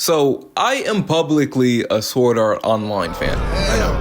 So, I am publicly a Sword Art Online fan. I know.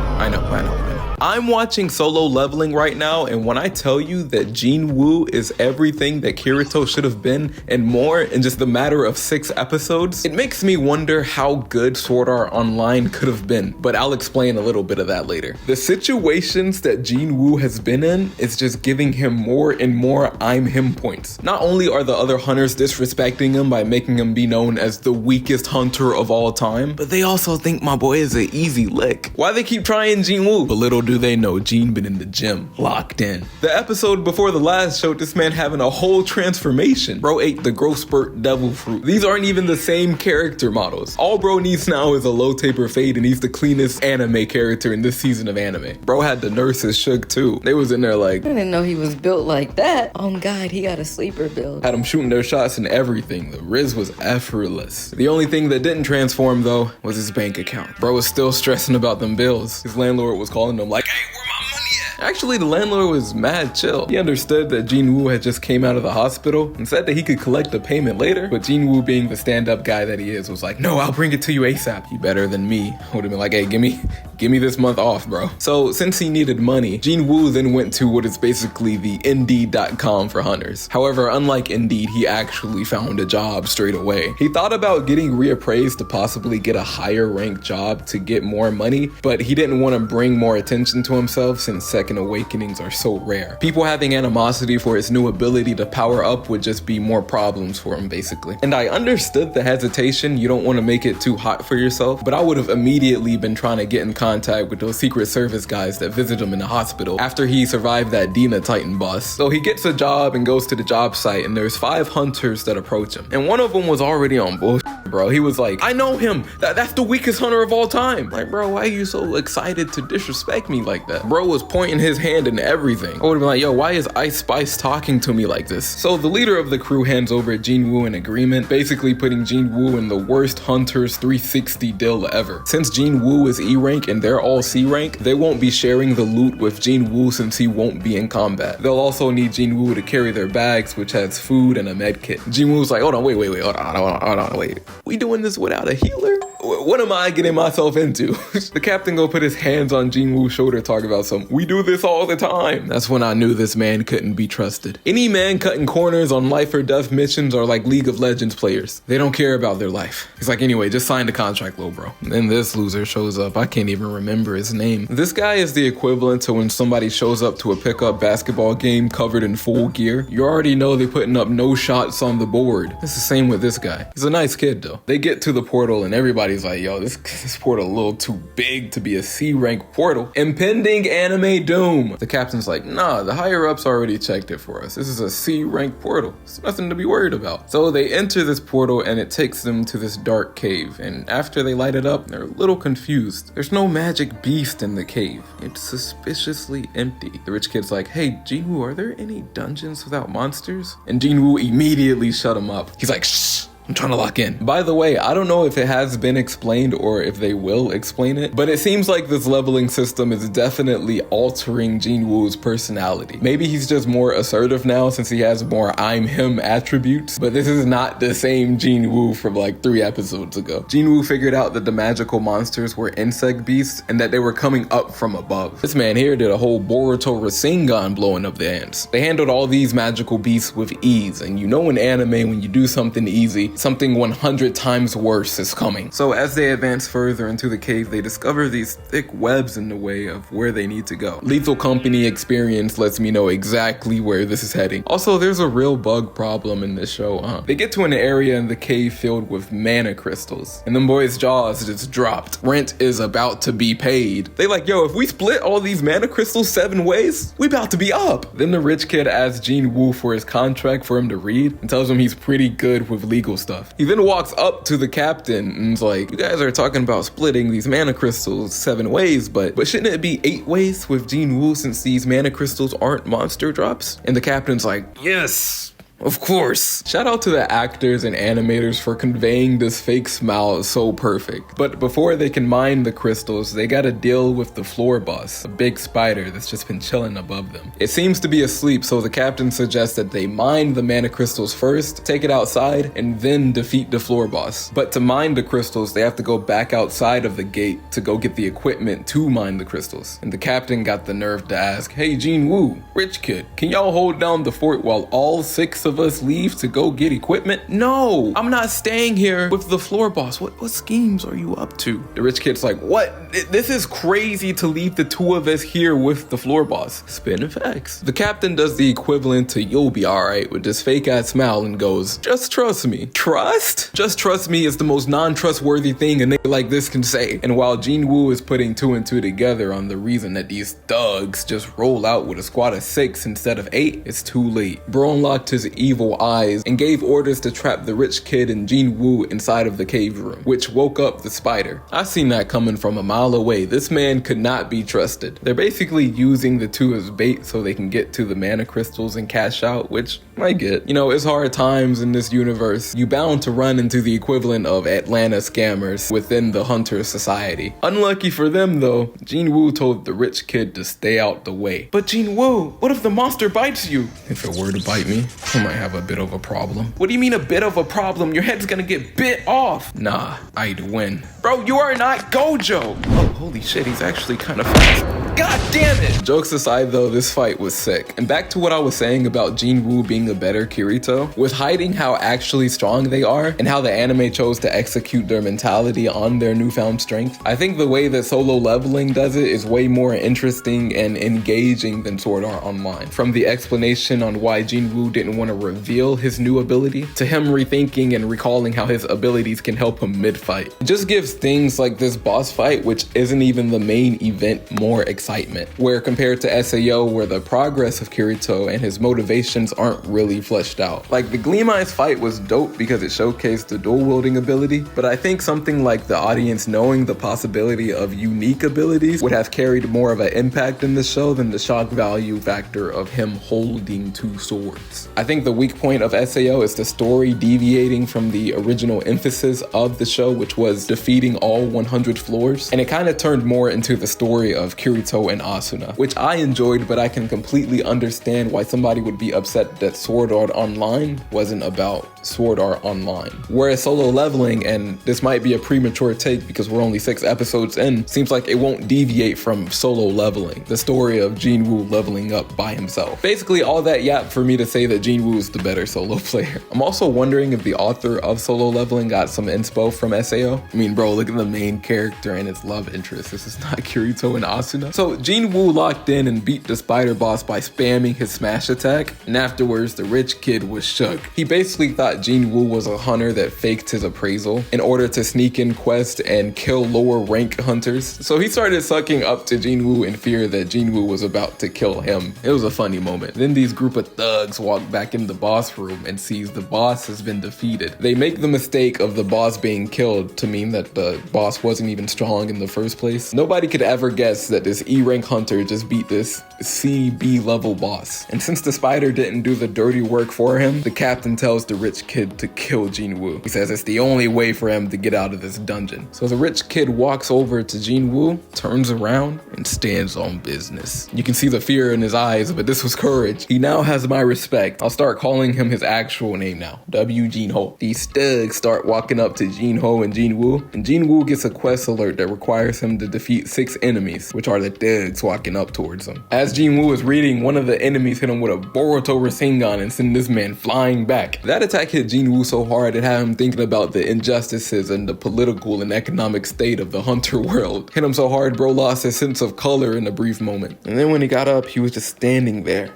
I'm watching Solo Leveling right now, and when I tell you that Jinwoo is everything that Kirito should have been and more in just the matter of 6 episodes, it makes me wonder how good Sword Art Online could have been, but I'll explain a little bit of that later. The situations that Jinwoo has been in is just giving him more and more I'm him points. Not only are the other hunters disrespecting him by making him be known as the weakest hunter of all time, but they also think my boy is an easy lick. Why they keep trying Jinwoo? But little do they know Jin been in the gym, locked in. The episode before the last showed this man having a whole transformation. Bro ate the growth spurt devil fruit. These aren't even the same character models. All bro needs now is a low taper fade, and he's the cleanest anime character in this season of anime. Bro had the nurses shook too. They was in there like, I didn't know he was built like that. Oh God, he got a sleeper build. Had him shooting their shots and everything. The Riz was effortless. The only thing that didn't transform though was his bank account. Bro was still stressing about them bills. His landlord was calling him like, hey, where my money at? Actually, the landlord was mad chill. He understood that Jinwoo had just came out of the hospital and said that he could collect the payment later, but Jinwoo, being the stand-up guy that he is, was like, no, I'll bring it to you ASAP. You better than me. Would have been like, hey, give me this month off, bro. So since he needed money, Jinwoo then went to what is basically the Indeed.com for hunters. However, unlike Indeed, he actually found a job straight away. He thought about getting reappraised to possibly get a higher ranked job to get more money, but he didn't want to bring more attention to himself since second awakenings are so rare. People having animosity for his new ability to power up would just be more problems for him, basically. And I understood the hesitation. You don't want to make it too hot for yourself, but I would have immediately been trying to get in contact with those Secret Service guys that visit him in the hospital after he survived that Dina Titan boss. So he gets a job and goes to the job site, and there's 5 hunters that approach him. And one of them was already on bullshit, bro. He was like, I know him. That's the weakest hunter of all time. Like, bro, why are you so excited to disrespect me like that? Bro was pointing his hand and everything. I would have been like, yo, why is Ice Spice talking to me like this? So the leader of the crew hands over Jinwoo an agreement, basically putting Jinwoo in the worst Hunter's 360 deal ever. Since Jinwoo is E rank and they're all C rank, they won't be sharing the loot with Jinwoo since he won't be in combat. They'll also need Jinwoo to carry their bags, which has food and a med kit. Jinwoo's like, hold on, wait, hold on, wait. We doing this without a healer? What am I getting myself into? The captain go put his hands on Jinwoo's shoulder, talk about some, we do this all the time. That's when I knew this man couldn't be trusted. Any man cutting corners on life or death missions are like League of Legends players. They don't care about their life. He's like, anyway, just sign the contract, little bro. Then this loser shows up. I can't even remember his name. This guy is the equivalent to when somebody shows up to a pickup basketball game covered in full gear. You already know they putting up no shots on the board. It's the same with this guy. He's a nice kid though. They get to the portal and everybody's like, yo, this portal a little too big to be a C rank portal. Impending anime doom. The captain's like, nah, the higher ups already checked it for us. This is a C rank portal. It's nothing to be worried about. So they enter this portal and it takes them to this dark cave. And after they light it up, they're a little confused. There's no magic beast in the cave. It's suspiciously empty. The rich kid's like, hey, Jinwoo, are there any dungeons without monsters? And Jinwoo immediately shut him up. He's like, shh. I'm trying to lock in. By the way, I don't know if it has been explained or if they will explain it, but it seems like this leveling system is definitely altering Jinwoo's personality. Maybe he's just more assertive now since he has more I'm him attributes, but this is not the same Jinwoo from like 3 episodes ago. Jinwoo figured out that the magical monsters were insect beasts and that they were coming up from above. This man here did a whole Boruto Rasengan blowing up the ants. They handled all these magical beasts with ease, and you know in anime when you do something easy, something 100 times worse is coming. So as they advance further into the cave, they discover these thick webs in the way of where they need to go. Lethal Company experience lets me know exactly where this is heading. Also, there's a real bug problem in this show, They get to an area in the cave filled with mana crystals, and them boys' jaws just dropped. Rent is about to be paid. They like, yo, if we split all these mana crystals 7 ways, we about to be up. Then the rich kid asks Jinwoo for his contract for him to read and tells him he's pretty good with legal stuff. He then walks up to the captain and is like, you guys are talking about splitting these mana crystals 7 ways, but shouldn't it be 8 ways with Jinwoo since these mana crystals aren't monster drops? And the captain's like, yes, Of course. Shout out to the actors and animators for conveying this fake smile so perfect. But before they can mine the crystals, they gotta deal with the floor boss, a big spider that's just been chilling above them. It seems to be asleep, so the captain suggests that they mine the mana crystals first, take it outside, and then defeat the floor boss. But to mine the crystals, they have to go back outside of the gate to go get the equipment to mine the crystals. And the captain got the nerve to ask, "Hey Jinwoo, rich kid, can y'all hold down the fort while all 6 of us leave to go get equipment?" "No, I'm not staying here with the floor boss. What schemes are you up to?" The rich kid's like, "What? This is crazy to leave the 2 of us here with the floor boss." Spin effects. The captain does the equivalent to "you'll be alright" with this fake ass smile and goes, "Just trust me." Trust? "Just trust me" is the most non-trustworthy thing a nigga like this can say. And while Jinwoo is putting 2 and 2 together on the reason that these thugs just roll out with a squad of 6 instead of 8, it's too late. Bro unlocked his evil eyes and gave orders to trap the rich kid and Jinwoo inside of the cave room, which woke up the spider. I seen that coming from a mile away. This man could not be trusted. They're basically using the 2 as bait so they can get to the mana crystals and cash out, which I get. You know, it's hard times in this universe. You bound to run into the equivalent of Atlanta scammers within the Hunter Society. Unlucky for them though, Jinwoo told the rich kid to stay out the way. "But Jinwoo, what if the monster bites you?" "If it were to bite me, I might have a bit of a problem." "What do you mean a bit of a problem? Your head's gonna get bit off." "Nah, I'd win." "Bro, you are not Gojo." Oh, holy shit, he's actually kind of fast. God damn it! Jokes aside though, this fight was sick. And back to what I was saying about Jinwoo being a better Kirito, with hiding how actually strong they are and how the anime chose to execute their mentality on their newfound strength, I think the way that Solo Leveling does it is way more interesting and engaging than Sword Art Online. From the explanation on why Jinwoo didn't want to reveal his new ability, to him rethinking and recalling how his abilities can help him mid-fight. It just gives things like this boss fight, which isn't even the main event, more excitement. Where compared to SAO, where the progress of Kirito and his motivations aren't really fleshed out. Like the Gleam Eyes fight was dope because it showcased the dual wielding ability, but I think something like the audience knowing the possibility of unique abilities would have carried more of an impact in the show than the shock value factor of him holding 2 swords. I think the weak point of SAO is the story deviating from the original emphasis of the show, which was defeating all 100 floors, and it kind of turned more into the story of Kirito and Asuna, which I enjoyed, but I can completely understand why somebody would be upset that Sword Art Online wasn't about Sword Art Online. Whereas Solo Leveling, and this might be a premature take because we're only 6 episodes in, seems like it won't deviate from Solo Leveling, the story of Jinwoo leveling up by himself. Basically all that yap for me to say that Jinwoo is the better solo player. I'm also wondering if the author of Solo Leveling got some inspo from SAO. I mean bro, look at the main character and its love interest. This is not Kirito and Asuna. So Jinwoo locked in and beat the spider boss by spamming his smash attack, and afterwards the rich kid was shook. He basically thought Jinwoo was a hunter that faked his appraisal in order to sneak in quests and kill lower rank hunters. So he started sucking up to Jinwoo in fear that Jinwoo was about to kill him. It was a funny moment. Then these group of thugs walk back in the boss room and sees the boss has been defeated. They make the mistake of the boss being killed to mean that the boss wasn't even strong in the first place. Nobody could ever guess that this E-rank hunter just beat this C-B level boss. And since the spider didn't do the dirty work for him, the captain tells the rich kid to kill Jinwoo. He says it's the only way for him to get out of this dungeon. So the rich kid walks over to Jinwoo, turns around, and stands on business. You can see the fear in his eyes, but this was courage. He now has my respect. I'll start calling him his actual name now, W. Jinho. These thugs start walking up to Jinho and Jinwoo, and Jinwoo gets a quest alert that requires him to defeat 6 enemies, which are the thugs walking up towards him. As Jinwoo is reading, one of the enemies hit him with a Boruto Rasengan and send this man flying back. That attack hit Jinwoo so hard it had him thinking about the injustices and the political and economic state of the hunter world. Hit him so hard bro lost his sense of color in a brief moment. And then when he got up, he was just standing there,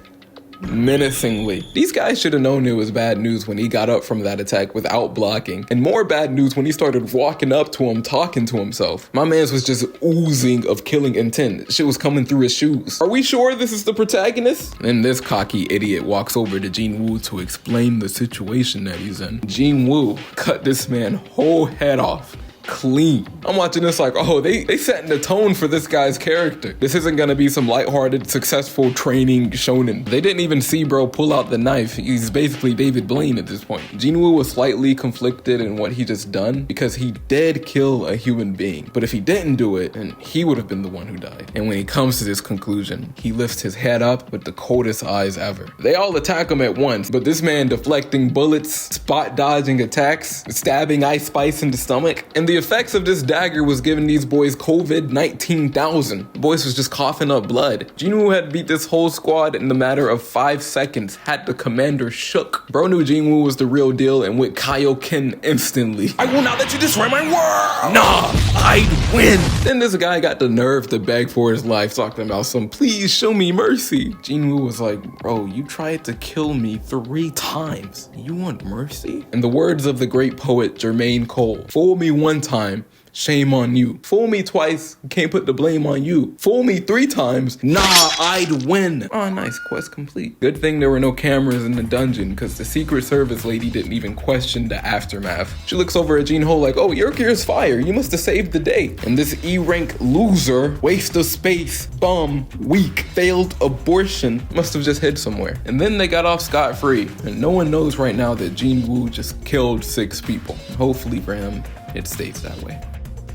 menacingly. These guys should have known it was bad news when he got up from that attack without blocking, and more bad news when he started walking up to him talking to himself. My man's was just oozing of killing intent. Shit was coming through his shoes. Are we sure this is the protagonist? Then this cocky idiot walks over to Jinwoo to explain the situation that he's in. Jinwoo cut this man whole head off clean. I'm watching this like, oh, they setting the tone for this guy's character. This isn't gonna be some lighthearted, successful training shonen. They didn't even see bro pull out the knife. He's basically David Blaine at this point. Jinwoo was slightly conflicted in what he just done because he did kill a human being. But if he didn't do it, then he would have been the one who died. And when he comes to this conclusion, he lifts his head up with the coldest eyes ever. They all attack him at once, but this man deflecting bullets, spot dodging attacks, stabbing Ice Spice in the stomach, and the effects of this dagger was giving these boys COVID 19,000. The boys was just coughing up blood. Jinwoo had beat this whole squad in the matter of 5 seconds, had the commander shook. Bro knew Jinwoo was the real deal and went Kaioken instantly. I will not let you destroy my world! Nah, I'd win! Then this guy got the nerve to beg for his life, talking about some please show me mercy. Jinwoo was like, bro, you tried to kill me 3 times. You want mercy? In the words of the great poet Jermaine Cole, fool me 1 time, shame on you. Fool me twice, can't put the blame on you. Fool me 3 times, nah, I'd win. Oh, nice, quest complete. Good thing there were no cameras in the dungeon, because the Secret Service lady didn't even question the aftermath. She looks over at Jinho like, oh, your gear's fire, you must have saved the day. And this E-rank loser, waste of space, bum, weak, failed abortion, must have just hid somewhere. And then they got off scot-free, and no one knows right now that Jinwoo just killed 6 people. Hopefully for him, it stays that way.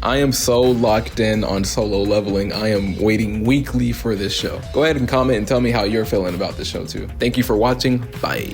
I am so locked in on Solo Leveling. I am waiting weekly for this show. Go ahead and comment and tell me how you're feeling about this show too. Thank you for watching. Bye.